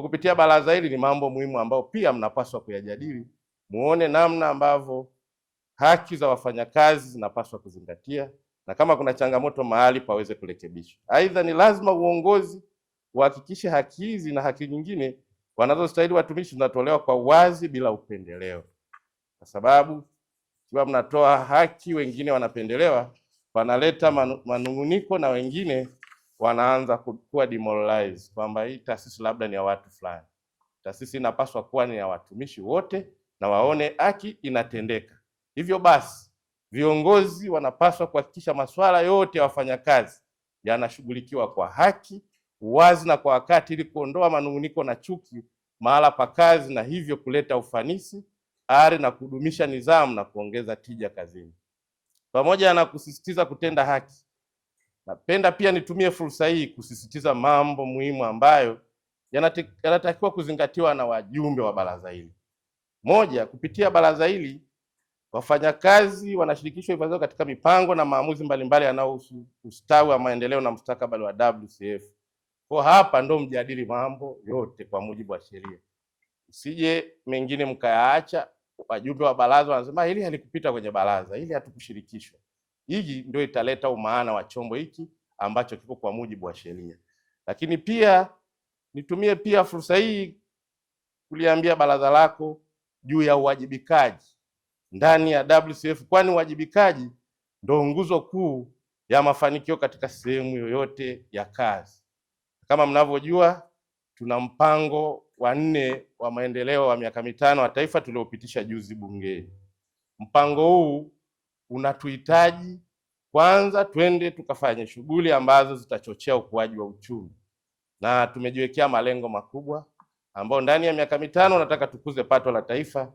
Kupitia baraza hili ni mambo muhimu ambayo pia mnapaswa kuyajadili, muone namna ambavyo haki za wafanyakazi zinapaswa kuzingatia na kama kuna changamoto mahali paweze kurekebishwa. Aidha, ni lazima uongozi uhakikishe haki hizi na haki nyingine wanazostahili watumishi zinatolewa kwa uwazi bila upendeleo, kwa sababu ikiwa mnatoa haki wengine wanapendelewa, wanaleta manunguniko na wengine wanaanza kuwa demoralized kwamba hii taasisi labda ni ya watu fulani. Taasisi inapaswa kuwa ni ya watumishi wote na waone haki inatendeka. Hivyo basi, viongozi wanapaswa kuhakikisha masuala yote ya wafanyakazi yanashughulikiwa kwa haki, uwazi na kwa wakati, ili kuondoa manunguniko na chuki mahala pa kazi, na hivyo kuleta ufanisi, ari na kudumisha nidhamu na kuongeza tija kazini. Pamoja na kusisitiza kutenda haki, napenda pia nitumie fursa hii kusisitiza mambo muhimu ambayo yanatakiwa kuzingatiwa na wajumbe wa baraza hili. Moja, kupitia baraza hili wafanyakazi wanashirikishwa ipasavyo katika mipango na maamuzi mbalimbali yanayohusu ustawi wa maendeleo na mustakabali wa WCF. Kwa hapa ndo mjadili mambo yote kwa mujibu wa sheria. Usije mengine mkayaacha, wajumbe wa baraza wanasema hili halikupita kwenye baraza, hili hatukushirikishwa. Hii ndio italeta umaana wa chombo hiki ambacho kipo kwa mujibu wa sheria. Lakini pia nitumie pia fursa hii kuliambia baraza lako juu ya uwajibikaji ndani ya WCF, kwani uwajibikaji ndio nguzo kuu ya mafanikio katika sehemu yoyote ya kazi. Kama mnavyojua, tuna mpango wa 4 wa maendeleo wa miaka 5 wa taifa tuliopitisha juzi bungeni. Mpango huu unatuhitaji kwanza twende tukafanye shughuli ambazo zitachochea ukuaji wa uchumi, na tumejiwekea malengo makubwa ambao ndani ya miaka 5 nataka tukuze pato la taifa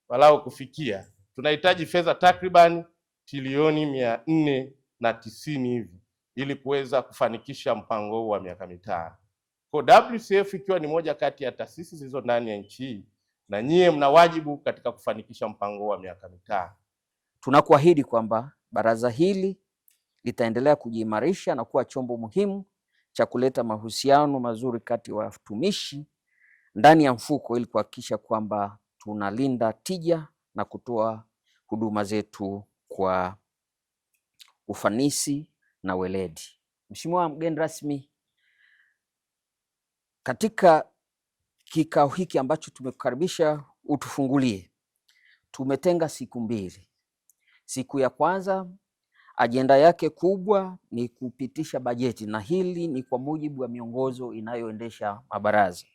walau kufikia, tunahitaji fedha takriban trilioni 490 hivi ili kuweza kufanikisha mpango huu wa miaka 5. Kwa WCF ikiwa ni moja kati ya taasisi zilizo ndani ya nchi hii, na nyie mna wajibu katika kufanikisha mpango huu wa miaka 5. Tunakuahidi kwamba baraza hili litaendelea kujiimarisha na kuwa chombo muhimu cha kuleta mahusiano mazuri kati ya watumishi ndani ya mfuko ili kuhakikisha kwamba tunalinda tija na kutoa huduma zetu kwa ufanisi na weledi. Mheshimiwa mgeni rasmi, katika kikao hiki ambacho tumekukaribisha utufungulie, tumetenga siku 2. Siku ya kwanza ajenda yake kubwa ni kupitisha bajeti, na hili ni kwa mujibu wa miongozo inayoendesha mabaraza.